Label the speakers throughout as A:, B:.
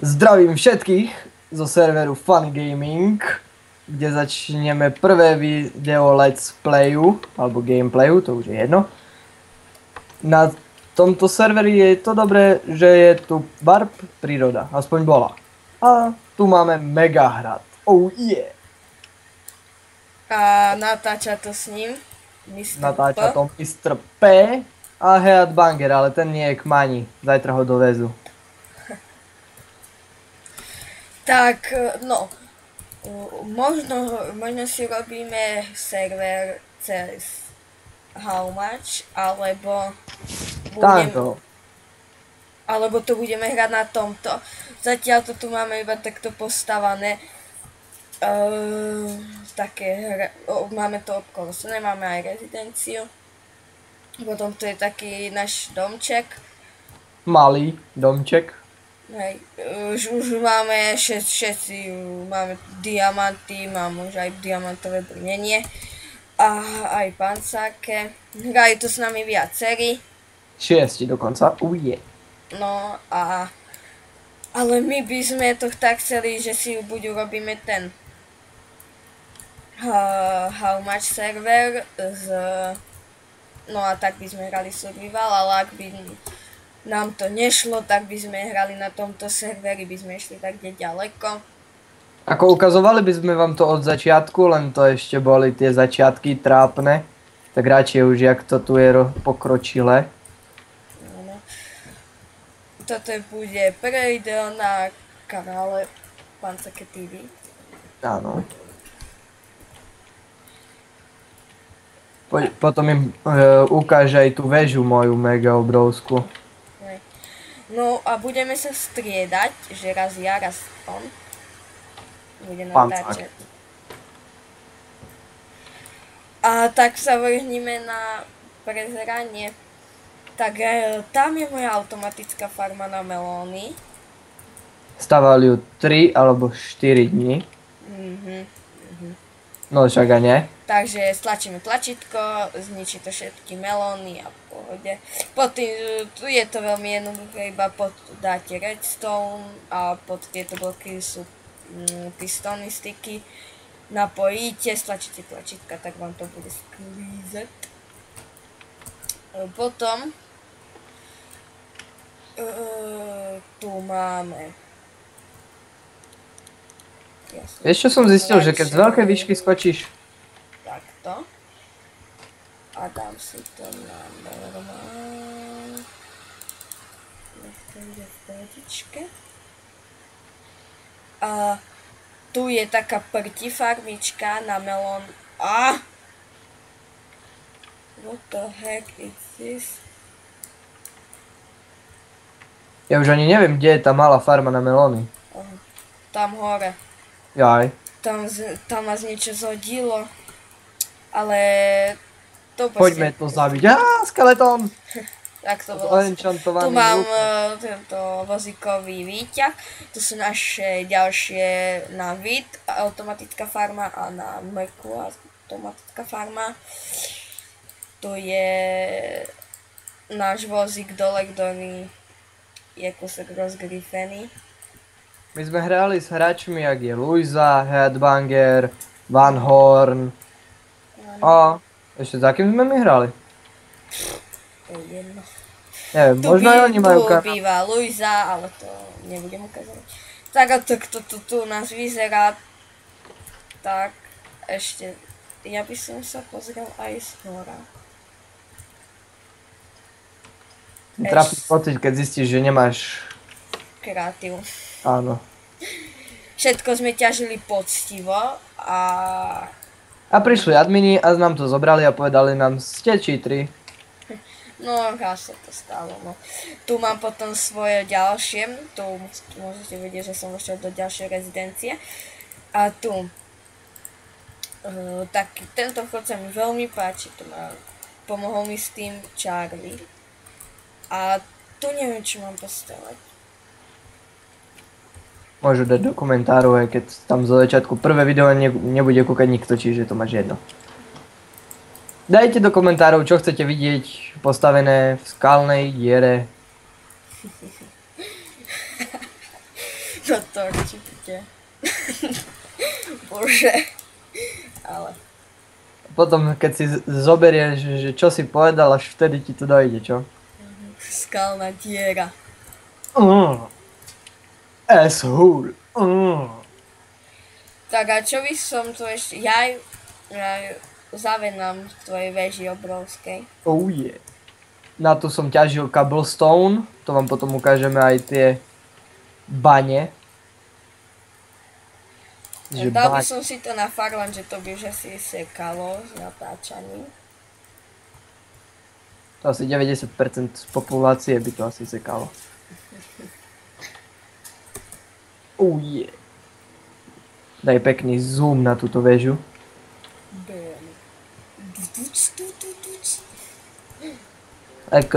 A: Zdravím všetkých zo serveru Funny Gaming, kde začneme prvé video Let's Playu, alebo Gameplayu, to už je jedno. Na tomto serveri je to dobré, že je tu barb príroda, aspoň bola. A tu máme mega hrad. Oh yeah!
B: A natáča to s ním Mr.
A: Natáča
B: P.
A: to Mr. P a Headbanger, ale ten nie je k mani. Zajtra ho dovezú.
B: Tak, no, možno si robíme server cez How Much, alebo to budeme hrať na tomto. Zatiaľ to tu máme iba takto postavané. Máme to okolo, nemáme aj rezidenciu. Potom tu je taký náš domček.
A: Malý domček.
B: Hej, už máme všetci máme diamanty, mám už aj diamantové brnenie a aj pancáke. Hrajú tu s nami viacerí.
A: 6 dokonca, yeah.
B: No ale my by sme to tak chceli, že si buď urobíme ten How Much server no a tak by sme hrali survival, ale ak by nám to nešlo, tak by sme hrali na tomto serveri, by sme išli tak kde ďaleko.
A: Ako ukazovali by sme vám to od začiatku, len to ešte boli tie začiatky trápne. Tak radšej už jak to tu je pokročilé.
B: No. Toto bude prvé video na kanále Pancake TV.
A: Áno. Potom im ukáže aj tú väžu moju mega obrovskú.
B: No a budeme sa striedať, že raz ja, raz on bude natáčať. A tak sa vrhneme na prezeranie. Tak tam je moja automatická farma na melóny.
A: Stávali ju 3 alebo 4 dní. No však a nie.
B: Takže stlačíme tlačítko, zničí to všetky melóny a v pohode. Tu je to veľmi jednoduché, iba dáte redstone a pod tieto bloky sú pistóny, styky. Napojíte, stlačíte tlačítka, tak vám to bude sklízet. Potom tu máme...
A: Vieš čo som zistil, že keď z veľkej výšky skočíš...
B: Takto. A dám si to na normál. Nech to ide v pohodičke. A tu je taká prti farmička na melón. What the heck is this?
A: Ja už ani neviem, kde je tá malá farma na melóny.
B: Tam hore.
A: Jaj.
B: Tam nás niečo zhodilo. Ale...
A: Poďme to zabiť. Skeletón!
B: Tak to bolo. Tu mám tento vozíkový výťah. Tu sú naše ďalšie na vid automatická farma a na mrku automatická farma. Tu je náš vozík dole, ktorý je kúsok rozgrifený.
A: My sme hrali s hráčmi, jak je Luisa, Headbanger, Van Horn. A ešte za kým sme my hrali?
B: To je jedno.
A: Neviem, možno aj oni majú kanál.
B: Tu býva Luisa, ale to nebudem ukázať. Tak a to tu nás vyzerá. Tak, ešte, ja by som sa pozrel aj z hora.
A: Trafný pocit, keď zistíš, že nemáš...
B: kreatív.
A: Áno.
B: Všetko sme ťažili poctivo a...
A: A prišli admini a nám to zobrali a povedali nám, ste cheatri.
B: No, raz sa to stalo, no. Tu mám potom svoje ďalšie, tu môžete vidieť, že som vošiel do ďalšej rezidencie. A tu, tento vchod sa mi veľmi páči, pomohol mi s tým Charlie. A tu neviem, čo mám postavať.
A: Môžu dať do komentáru, aj keď tam zo začiatku prvé video nebude kúkať nikto, čiže to máš jedno. Dajte do komentárov, čo chcete vidieť postavené v skalnej diere.
B: Toto určite. Bože. Ale.
A: Potom, keď si zoberieš, že čo si povedal, až vtedy ti to dojde, čo?
B: Skalná diera.
A: Asshole.
B: Tak a čo by som tu ešte... Ja zavenám v tvojej veži obrovskej.
A: Oh yeah. Na to som ťažil cobblestone, to vám potom ukážeme aj tie bane.
B: Dal by som si to na farland, že to by už asi sekalo z natáčaní.
A: To asi 90% z populácie by to asi sekalo. Oh yeah. Daj pekný zoom na túto väžu. Tak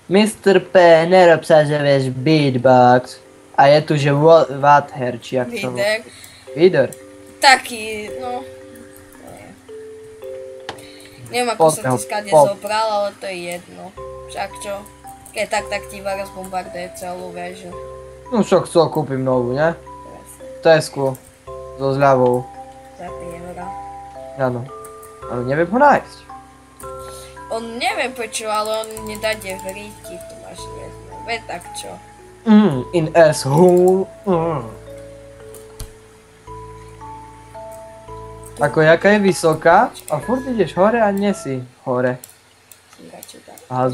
A: Mr. P, nerob sa, že vieš beatbox. A je tu, že Water, či jak to...
B: Líder.
A: Líder.
B: Taký, no... Neviem ako sa to skade zobral, ale to je jedno. Však čo? Keď tak ti Varus bombarduje celú väžu.
A: No však chcel, kúpim novú, ne? Tesku. So zľavou.
B: Za 3 eurá.
A: Áno. Ale neviem ho nájsť.
B: On neviem prečo, ale on nedade v ríti, tu máš jedno. Veď tak čo?
A: In asshole. Ako jaká je vysoká a furt ideš hore a nie si hore. Aha,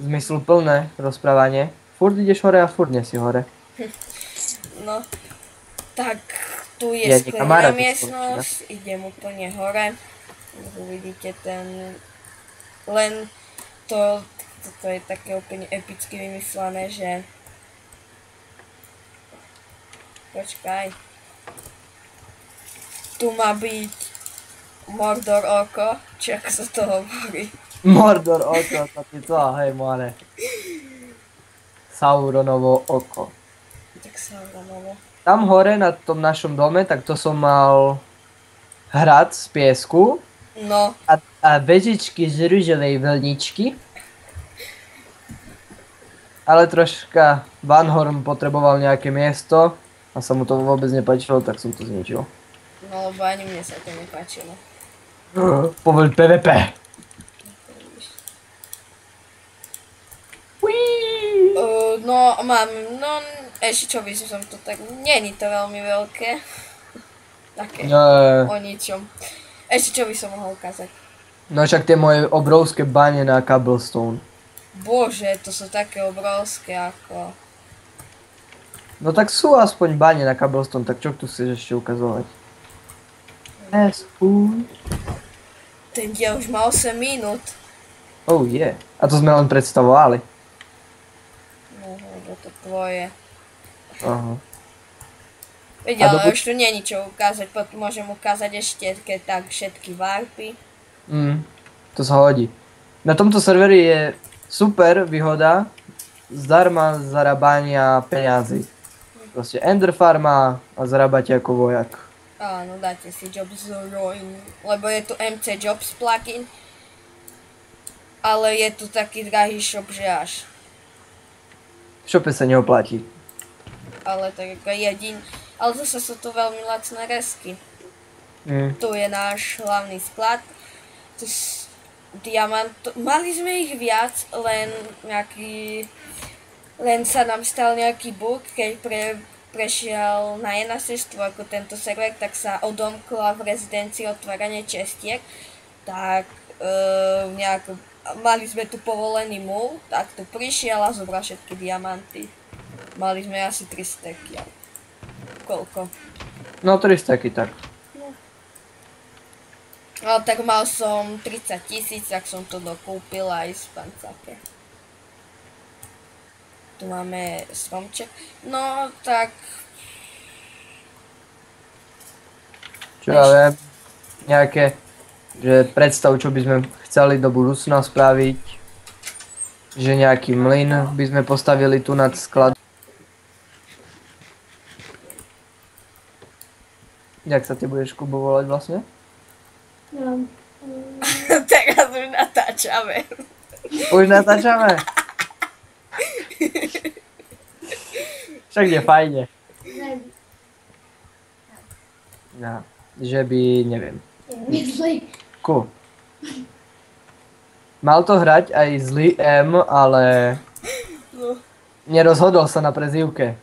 A: zmysluplné rozprávanie. Furt ideš hore a furt nie si hore.
B: No, tak tu je sklená miestnosť, idem úplne hore. Uvidíte ten... Len toto je také úplne epicky vymyslené, že... Počkaj. Tu má byť Mordor oko, či ako sa to hovorí.
A: Mordor oko, to ti to, hej more. Sauronovo oko.
B: Tak Sauronovo.
A: Tam hore na tom našom dome, tak to som mal hrad z piesku.
B: No.
A: A vežičky z ružovej vlničky. Ale troška Van Horn potreboval nejaké miesto a sa mu to vôbec nepáčilo, tak som to zničil.
B: No lebo ani mne sa to nepáčilo.
A: Povoľ PvP.
B: No mám, no ešte čo by som to tak, nie je to veľmi veľké. Také, o ničom. Ešte čo by som mohol ukázať.
A: No však tie moje obrovské bane na cobblestone.
B: Bože, to sú také obrovské ako...
A: No tak sú aspoň bane na cobblestone, tak čo tu chceš ešte ukazovať?
B: Ten diel už má 8 minút.
A: Oh yeah. A to sme len predstavovali.
B: No, lebo to tvoje.
A: Aha.
B: Veď, ale už tu nie je ničo ukázať, môžem ukázať ešte keď tak všetky warpy.
A: To sa hodí. Na tomto serveri je super výhoda zdarma zarábania peňazí. Proste Ender farma a zarábate ako vojak.
B: Áno, dáte si Jobs Ruin, lebo je tu MC Jobs plugin. Ale je tu taký drahý shop, že až.
A: V shope sa neoplatí.
B: Ale tak ale zase sú tu veľmi lacné resky. Tu je náš hlavný sklad. Tu mali sme ich viac, len sa nám stal nejaký bug, keď prešiel na 1.4 ako tento server, tak sa odomkla v rezidencii otváranie čestiek, tak mali sme tu povolený mul, tak tu prišiel a zobral všetky diamanty. Mali sme asi 3 stacky. Koľko?
A: No 3 stacky tak.
B: No tak mal som 30 000, tak som to dokúpil aj z pancake. Tu máme stromček. No tak...
A: Čo ja viem, nejaké, že predstav, čo by sme chceli do budúcna spraviť. Že nejaký mlyn by sme postavili tu nad sklad. Jak sa ty budeš, Kubo, volať vlastne?
B: Teraz už natáčame.
A: Už natáčame? Však je fajne. No, že by, neviem. Cool. Mal to hrať aj zlý M, ale
B: No,
A: nerozhodol sa na prezývke.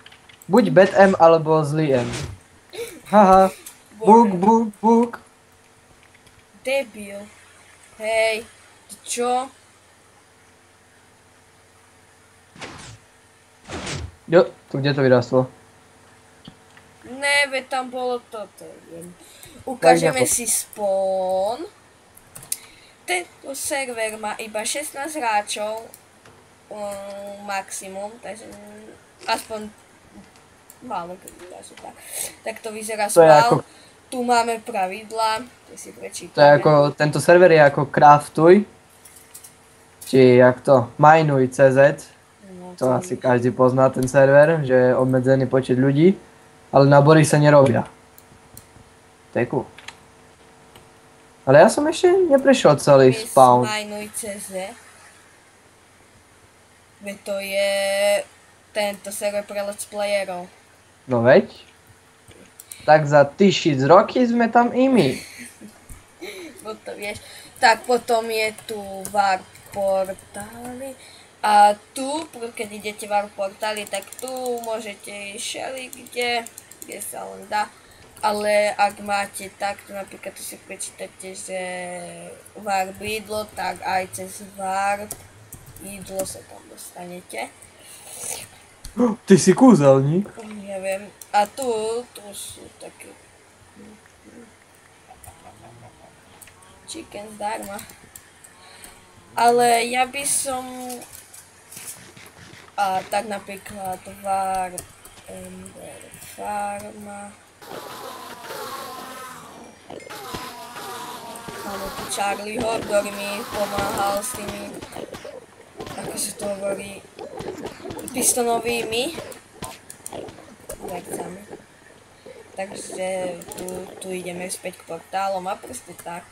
A: Buď Bad M, alebo zlý M. Haha, buk,
B: bože,
A: buk, buk.
B: debil. Hej, ty čo?
A: Jo, tu kde to vyrastlo?
B: Ne, veď tam bolo toto. Ukážeme
A: Tak
B: si spawn. Tento server má iba 16 hráčov maximum, takže aspoň málo keď asi tak. Tak to vyzerá
A: To je
B: spawn.
A: ako-
B: Tu máme pravidlá, to si
A: To je
B: prečítame.
A: ako, tento server je ako Craftuj. Či jak to, Minuj.cz.
B: No,
A: To asi každý pozná ten server, že je obmedzený počet ľudí. Ale nábory sa nerobia. To je cool. Ale ja som ešte neprešiel celý spawn.
B: Minuj.cz. Veď to je tento server pre let's playerov.
A: No veď. Tak za 1000 roky sme tam i my.
B: No to vieš. Tak potom je tu Warp portály. A tu, keď idete Warp portály, tak tu môžete ísť všelikde, kde sa len dá. Ale ak máte takto, napríklad tu si prečítate, že Warp jídlo, tak aj cez Warp jídlo sa tam dostanete.
A: Ty si kúzelník.
B: Neviem. A tu sú také chicken zdarma. Ale ja by som tak napríklad Warp Ender Farma. Máme tu Charlieho, ktorý mi pomáhal s tými, ako sa to hovorí, pistonovými vecami. Takže tu ideme späť k portálom a proste tak.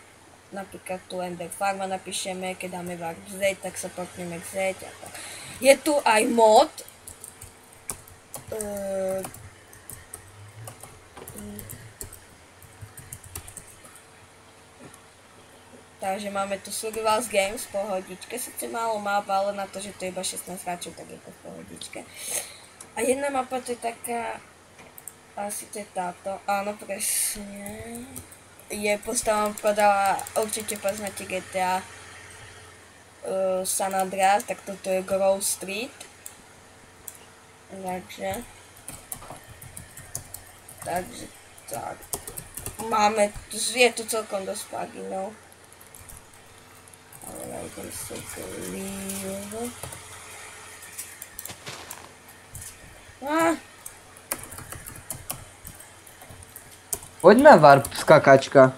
B: Napríklad tu Ender Farma napíšeme, keď dáme Warp Z, tak sa portneme k Z a tak. Je tu aj mod. Takže máme tu Survival Games, pohodičke, sice málo map, ale na to, že to je iba 16 hráčov, tak je to v pohodičke. A jedna mapa to je taká, asi to je táto, áno presne, je postava podala, určite poznáte GTA San Andreas, tak toto je Grove Street. Takže tak, máme, je tu celkom dosť pluginov. Ale nájdem si to lívo.
A: Poď na Warp skakačka.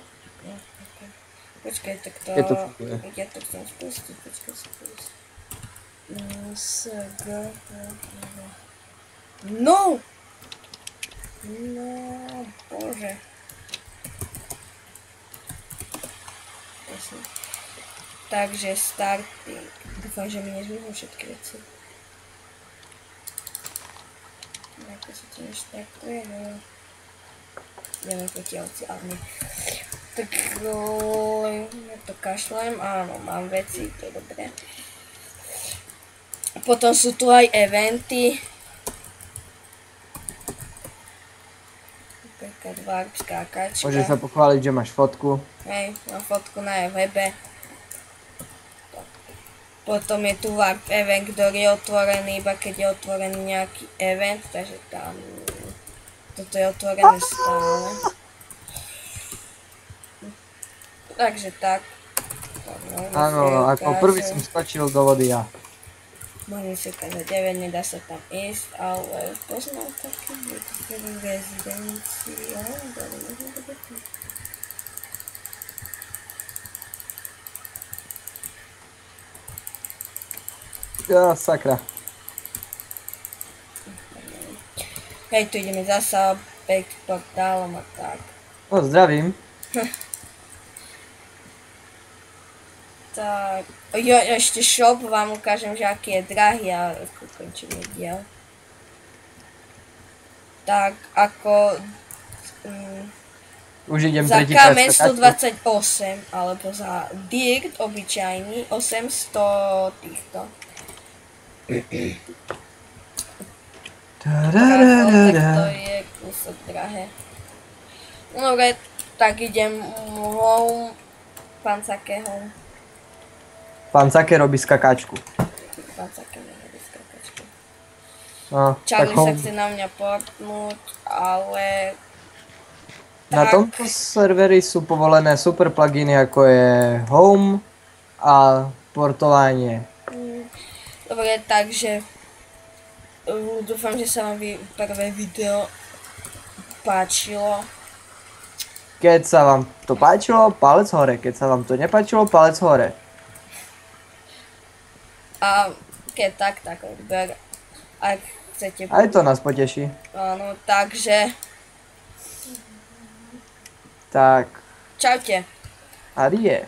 B: Počkaj, tak to...
A: Je to funguje.
B: Ja to chcem spustiť, počkaj si pustím. No! No, bože. Takže starting. Dúfam, že mi nezmizú všetky veci. Ako sa to neštartuje, no... Neviem, potiaľciálne. Tak ja to kašlem, áno, mám veci, to je dobré. Potom sú tu aj eventy. Napríklad Warp skákačka.
A: Môžeš sa pochváliť, že máš fotku.
B: Hej, mám fotku na webe. Potom je tu Warp event, ktorý je otvorený iba keď je otvorený nejaký event, takže tam... Toto je otvorené stále. Takže tak.
A: Áno, ako prvý som skočil do vody ja.
B: Môžem si ukázať 9, nedá sa tam ísť, ale poznám taký rezidencia.
A: Ja, sakra.
B: Hej, tu ideme zasa opäť k portálom a tak.
A: No, zdravím.
B: Tak, jo, ešte shop vám ukážem, že aký je drahý a ukončíme diel. tak ako
A: Už idem
B: za
A: tretíkrát
B: kameň
A: skakať.
B: 128, alebo za dirt obyčajný 800 týchto. Tak to je kúsok drahé. No dobre, tak idem home. Pán Sake home.
A: Pán Sake robí skakačku.
B: Pán Sake nerobí skakačku.
A: No, tak
B: Charlie sa
A: home.
B: chce na mňa portnúť, ale...
A: Na tomto serveri sú povolené super pluginy ako je Home a portovanie.
B: Dobre, takže dúfam, že sa vám prvé video páčilo.
A: Keď sa vám to páčilo, palec hore. Keď sa vám to nepáčilo, palec hore.
B: A keď tak odber. Ak chcete...
A: Aj to nás poteší.
B: Áno, takže...
A: Tak,
B: Čaute.
A: adie.